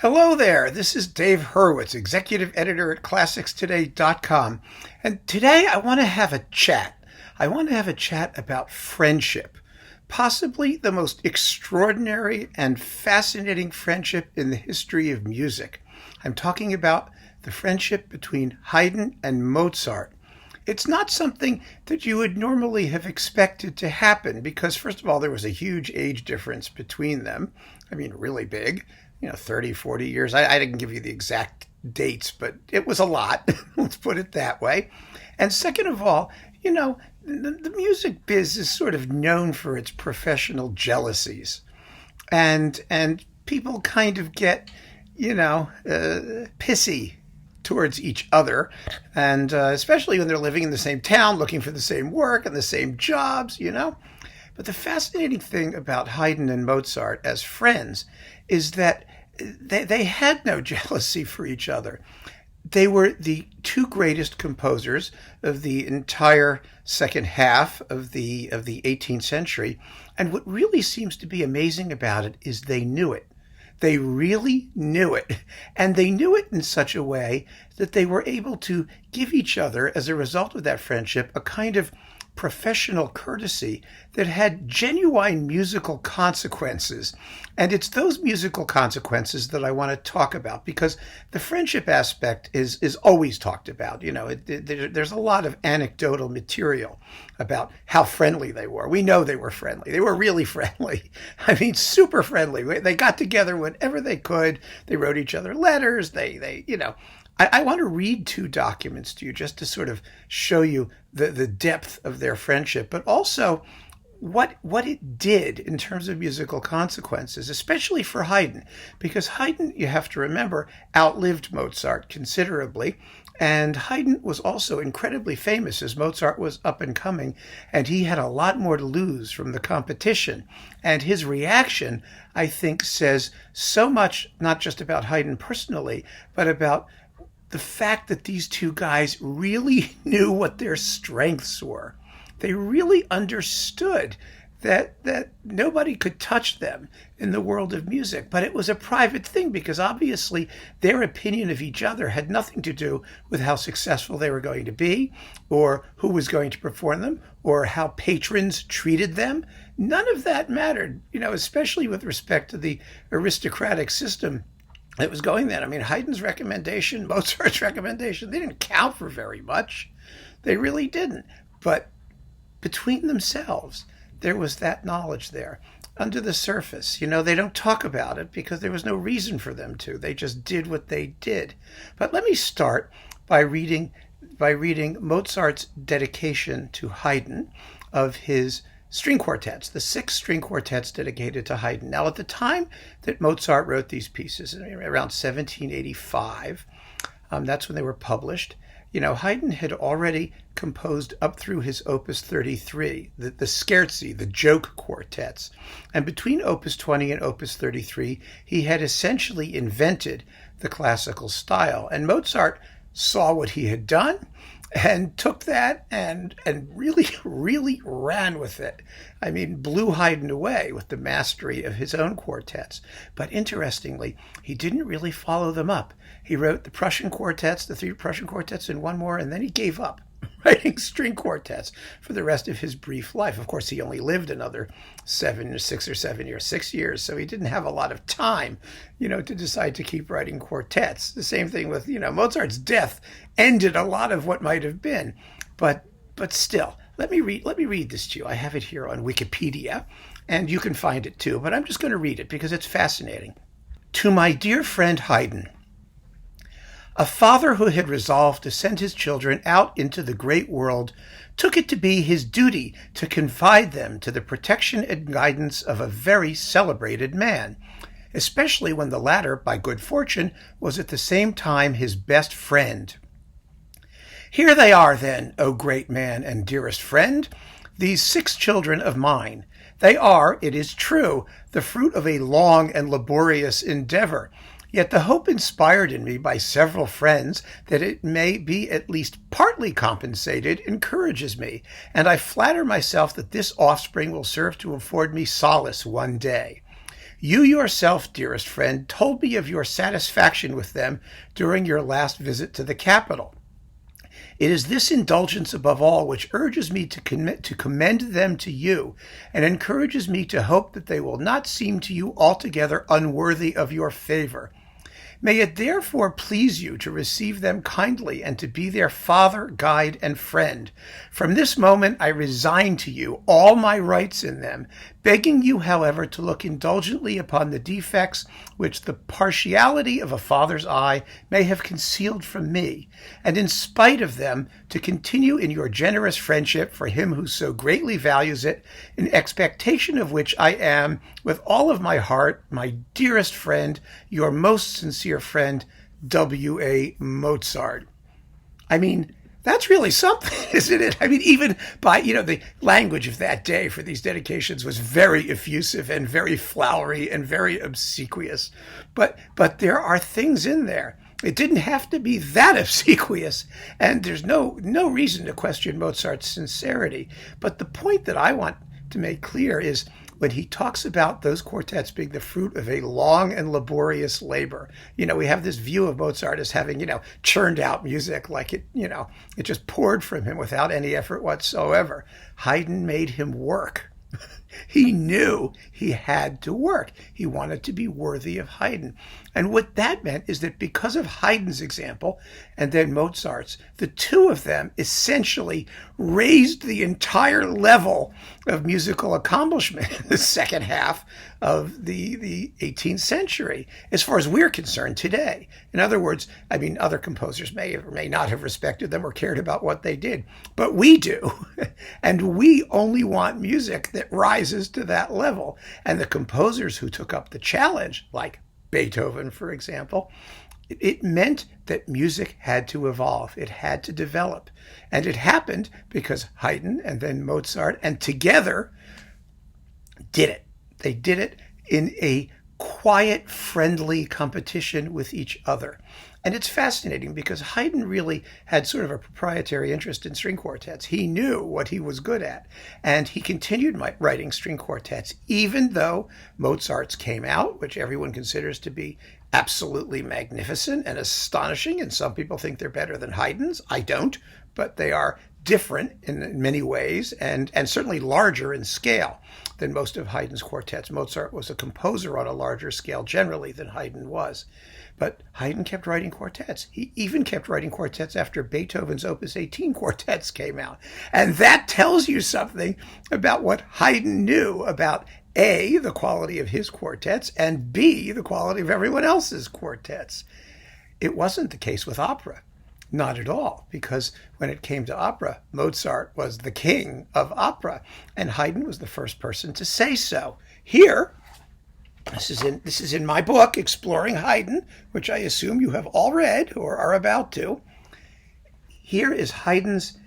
Hello there, this is Dave Hurwitz, executive editor at ClassicsToday.com. And today I want to have a chat. I want to have a chat about friendship, possibly the most extraordinary and fascinating friendship in the history of music. I'm talking about the friendship between Haydn and Mozart. It's not something that you would normally have expected to happen because, first of all, there was a huge age difference between them. I mean, really big. 30, 40 years. I didn't give you the exact dates, but it was a lot. Let's put it that way. And second of all, the music biz is sort of known for its professional jealousies. And people kind of get, pissy towards each other. And especially when they're living in the same town, looking for the same work and the same jobs, But the fascinating thing about Haydn and Mozart as friends is that they had no jealousy for each other. They were the two greatest composers of the entire second half of the 18th century. And what really seems to be amazing about it is they knew it. They really knew it. And they knew it in such a way that they were able to give each other, as a result of that friendship, a kind of professional courtesy that had genuine musical consequences. And it's those musical consequences that I want to talk about, because the friendship aspect is always talked about. There's a lot of anecdotal material about how friendly they were. We know they were friendly. They were really friendly. I mean, super friendly. They got together whenever they could. They wrote each other letters. I want to read two documents to you just to sort of show you the depth of their friendship, but also what it did in terms of musical consequences, especially for Haydn, because Haydn, you have to remember, outlived Mozart considerably. And Haydn was also incredibly famous as Mozart was up and coming, and he had a lot more to lose from the competition. And his reaction, I think, says so much, not just about Haydn personally, but about the fact that these two guys really knew what their strengths were. They really understood that nobody could touch them in the world of music. But it was a private thing because obviously their opinion of each other had nothing to do with how successful they were going to be or who was going to perform them or how patrons treated them. None of that mattered, especially with respect to the aristocratic system that was going then. I mean, Haydn's recommendation, Mozart's recommendation, they didn't count for very much. They really didn't. But between themselves, there was that knowledge there. Under the surface, they don't talk about it because there was no reason for them to. They just did what they did. But let me start by reading Mozart's dedication to Haydn of his string quartets, the 6 string quartets dedicated to Haydn. Now, at the time that Mozart wrote these pieces, around 1785, that's when they were published, Haydn had already composed up through his Opus 33, the scherzi, the joke quartets. And between Opus 20 and Opus 33, he had essentially invented the classical style. And Mozart saw what he had done and took that and really, really ran with it. I mean, blew Haydn away with the mastery of his own quartets. But interestingly, he didn't really follow them up. He wrote the Prussian quartets, the 3 Prussian quartets, and one more, and then he gave up writing string quartets for the rest of his brief life. Of course, he only lived another 6 or 7 years, 6 years, so he didn't have a lot of time, to decide to keep writing quartets. The same thing with, Mozart's death ended a lot of what might have been. But still, let me read this to you. I have it here on Wikipedia, and you can find it too, but I'm just going to read it because it's fascinating. To my dear friend Haydn, a father who had resolved to send his children out into the great world took it to be his duty to confide them to the protection and guidance of a very celebrated man, especially when the latter, by good fortune, was at the same time his best friend. Here they are, then, O great man and dearest friend, these 6 children of mine. They are, it is true, the fruit of a long and laborious endeavor. Yet the hope inspired in me by several friends that it may be at least partly compensated encourages me, and I flatter myself that this offspring will serve to afford me solace one day. You yourself, dearest friend, told me of your satisfaction with them during your last visit to the capital. It is this indulgence above all which urges me to commend them to you, and encourages me to hope that they will not seem to you altogether unworthy of your favor. May it therefore please you to receive them kindly and to be their father, guide, and friend. From this moment I resign to you all my rights in them, begging you, however, to look indulgently upon the defects which the partiality of a father's eye may have concealed from me, and in spite of them to continue in your generous friendship for him who so greatly values it, in expectation of which I am, with all of my heart, my dearest friend, your most sincere friend, W.A. Mozart. I mean, that's really something, isn't it? I mean, even by, the language of that day for these dedications was very effusive and very flowery and very obsequious. But there are things in there. It didn't have to be that obsequious, and there's no reason to question Mozart's sincerity. But the point that I want to make clear is when he talks about those quartets being the fruit of a long and laborious labor. We have this view of Mozart as having, churned out music like it just poured from him without any effort whatsoever. Haydn made him work. He knew he had to work. He wanted to be worthy of Haydn. And what that meant is that because of Haydn's example and then Mozart's, the two of them essentially raised the entire level of musical accomplishment in the second half of the 18th century, as far as we're concerned today. In other words, other composers may or may not have respected them or cared about what they did, but we do. And we only want music that rises to that level. And the composers who took up the challenge, like Beethoven, for example, it meant that music had to evolve. It had to develop. And it happened because Haydn and then Mozart, and together, did it. They did it in a quiet, friendly competition with each other. And it's fascinating because Haydn really had sort of a proprietary interest in string quartets. He knew what he was good at, and he continued writing string quartets, even though Mozart's came out, which everyone considers to be absolutely magnificent and astonishing, and some people think they're better than Haydn's. I don't, but they are different in many ways, and certainly larger in scale than most of Haydn's quartets. Mozart was a composer on a larger scale generally than Haydn was. But Haydn kept writing quartets. He even kept writing quartets after Beethoven's Opus 18 quartets came out. And that tells you something about what Haydn knew about A, the quality of his quartets, and B, the quality of everyone else's quartets. It wasn't the case with opera. Not at all, because when it came to opera, Mozart was the king of opera, and Haydn was the first person to say so. Here, this is in my book, Exploring Haydn, which I assume you have all read or are about to. Here is Haydn's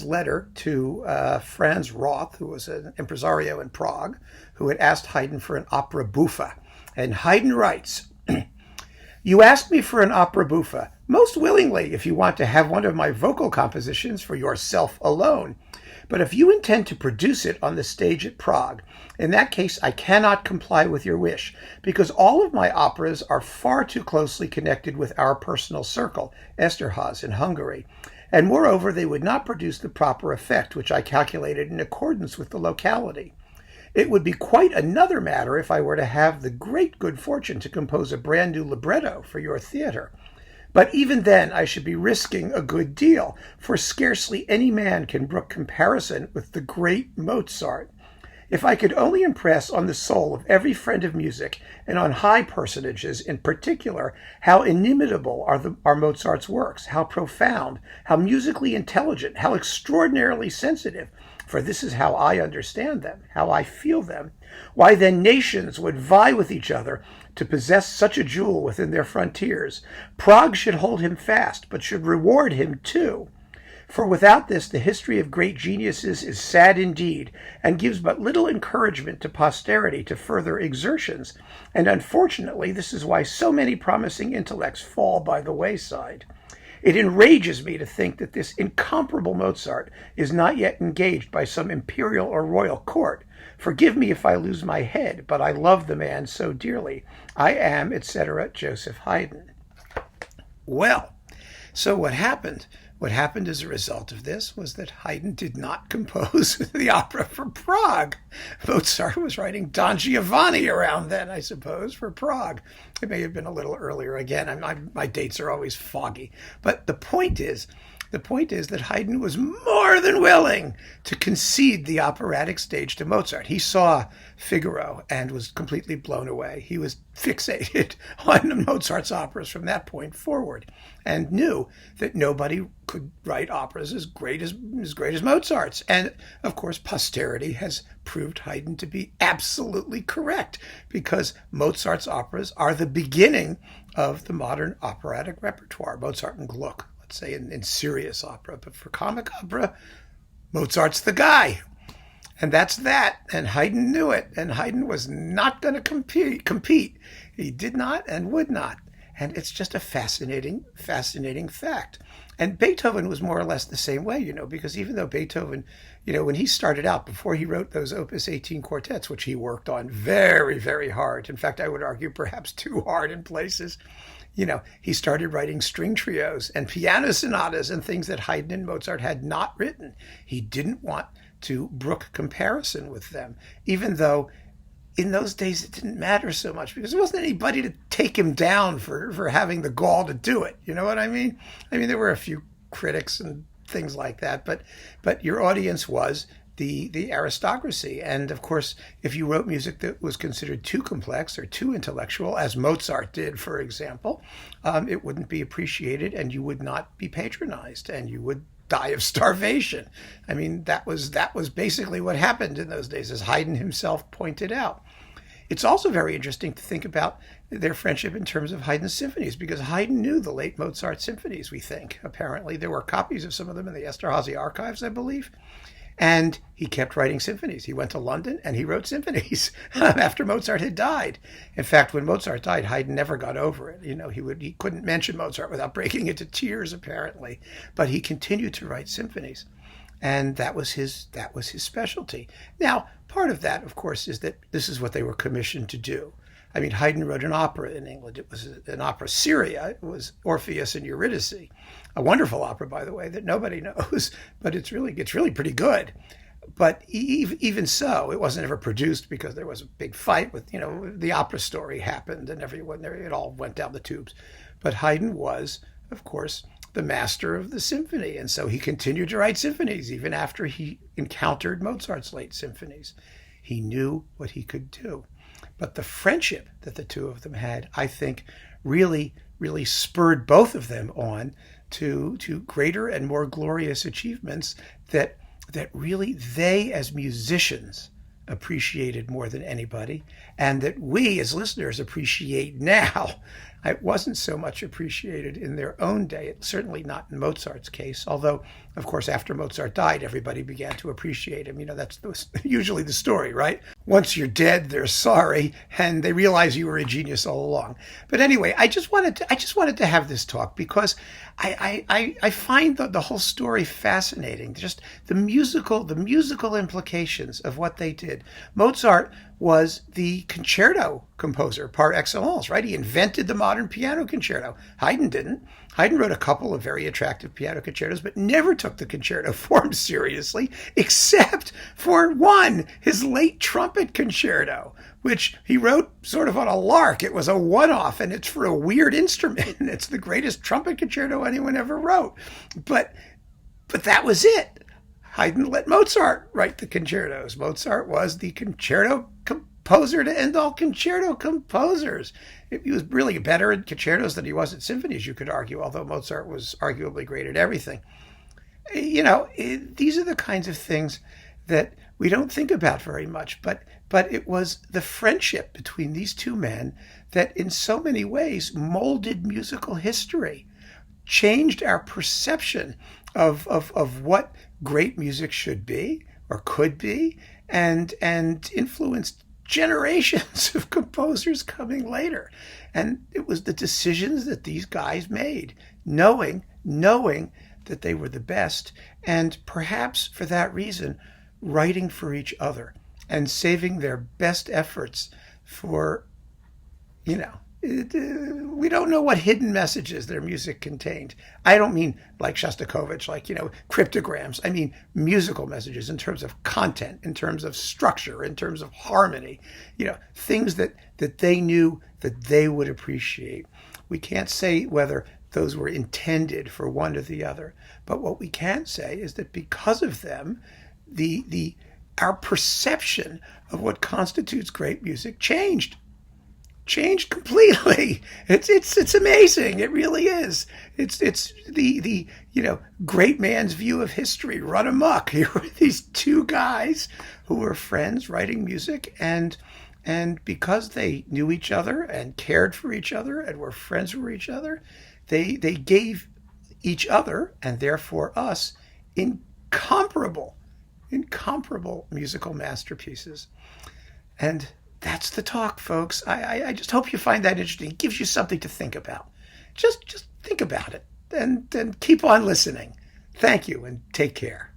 letter to Franz Roth, who was an impresario in Prague, who had asked Haydn for an opera buffa. And Haydn writes, "You ask me for an opera buffa, most willingly if you want to have one of my vocal compositions for yourself alone. But if you intend to produce it on the stage at Prague, in that case I cannot comply with your wish, because all of my operas are far too closely connected with our personal circle, Esterházy in Hungary, and moreover they would not produce the proper effect which I calculated in accordance with the locality. It would be quite another matter if I were to have the great good fortune to compose a brand new libretto for your theater. But even then I should be risking a good deal, for scarcely any man can brook comparison with the great Mozart. If I could only impress on the soul of every friend of music, and on high personages in particular, how inimitable are Mozart's works, how profound, how musically intelligent, how extraordinarily sensitive, for this is how I understand them, how I feel them, why then nations would vie with each other to possess such a jewel within their frontiers. Prague should hold him fast, but should reward him too. For without this, the history of great geniuses is sad indeed, and gives but little encouragement to posterity to further exertions. And unfortunately, this is why so many promising intellects fall by the wayside. It enrages me to think that this incomparable Mozart is not yet engaged by some imperial or royal court, Forgive me if I lose my head, but I love the man so dearly. I am, etc., Joseph Haydn. Well, so what happened? What happened as a result of this was that Haydn did not compose the opera for Prague. Mozart was writing Don Giovanni around then, I suppose, for Prague. It may have been a little earlier. Again, my dates are always foggy. But the point is that Haydn was more than willing to concede the operatic stage to Mozart. He saw Figaro and was completely blown away. He was fixated on Mozart's operas from that point forward and knew that nobody could write operas as great as Mozart's. And of course, posterity has proved Haydn to be absolutely correct, because Mozart's operas are the beginning of the modern operatic repertoire. Mozart and Gluck, let's say, in serious opera, but for comic opera, Mozart's the guy. And that's that. And Haydn knew it. And Haydn was not going to compete. He did not and would not. And it's just a fascinating fact. And Beethoven was more or less the same way, because even though Beethoven, when he started out, before he wrote those Opus 18 quartets, which he worked on very, very hard, in fact, I would argue perhaps too hard in places, he started writing string trios and piano sonatas and things that Haydn and Mozart had not written. He didn't want to brook comparison with them, even though in those days it didn't matter so much, because there wasn't anybody to take him down for having the gall to do it. You know what I mean? There were a few critics and things like that, but your audience was the aristocracy. And of course, if you wrote music that was considered too complex or too intellectual, as Mozart did, for example, it wouldn't be appreciated, and you would not be patronized, and you would die of starvation. That was basically what happened in those days, as Haydn himself pointed out. It's also very interesting to think about their friendship in terms of Haydn's symphonies, because Haydn knew the late Mozart symphonies, we think. Apparently, there were copies of some of them in the Esterházy archives, I believe. And he kept writing symphonies. He went to London and he wrote symphonies after Mozart had died. In fact, when Mozart died, Haydn never got over it. He couldn't mention Mozart without breaking into tears, apparently. But he continued to write symphonies, and that was his specialty. Now, part of that, of course, is that this is what they were commissioned to do. Haydn wrote an opera in England. It was an opera seria. It was Orpheus and Eurydice, a wonderful opera, by the way, that nobody knows, but it's really pretty good. But even so, it wasn't ever produced because there was a big fight with, the opera story happened and it all went down the tubes. But Haydn was, of course, the master of the symphony, and so he continued to write symphonies even after he encountered Mozart's late symphonies. He knew what he could do. But the friendship that the two of them had, I think, really, really spurred both of them on to greater and more glorious achievements that really they as musicians appreciated more than anybody, and that we as listeners appreciate now. It wasn't so much appreciated in their own day, certainly not in Mozart's case, although, of course, after Mozart died, everybody began to appreciate him. That's usually the story, right? Once you're dead, they're sorry, and they realize you were a genius all along. But anyway, I just wanted to have this talk because I find the whole story fascinating. Just the musical implications of what they did. Mozart was the concerto composer par excellence, right? He invented the modern piano concerto. Haydn didn't. Haydn wrote a couple of very attractive piano concertos, but never took the concerto form seriously, except for one, his late trumpet concerto, which he wrote sort of on a lark. It was a one-off, and it's for a weird instrument. It's the greatest trumpet concerto anyone ever wrote. But that was it. Haydn let Mozart write the concertos. Mozart was the concerto composer to end all concerto composers. He was really better at concertos than he was at symphonies, you could argue, although Mozart was arguably great at everything. These are the kinds of things that we don't think about very much, but it was the friendship between these two men that in so many ways molded musical history, changed our perception of what great music should be or could be, and influenced generations of composers coming later. And it was the decisions that these guys made, knowing that they were the best, and perhaps for that reason, writing for each other. and saving their best efforts for, you know, we don't know what hidden messages their music contained. I don't mean like Shostakovich, like, cryptograms. I mean musical messages in terms of content, in terms of structure, in terms of harmony, things that they knew that they would appreciate. We can't say whether those were intended for one or the other, but what we can say is that because of them, our perception of what constitutes great music changed completely. It's amazing. It really is. It's the great man's view of history run amok. Here were these two guys who were friends writing music, and because they knew each other and cared for each other and were friends with each other, they gave each other, and therefore us, incomparable musical masterpieces. And that's the talk, folks. I just hope you find that interesting. It gives you something to think about. Just think about it, and keep on listening. Thank you, and take care.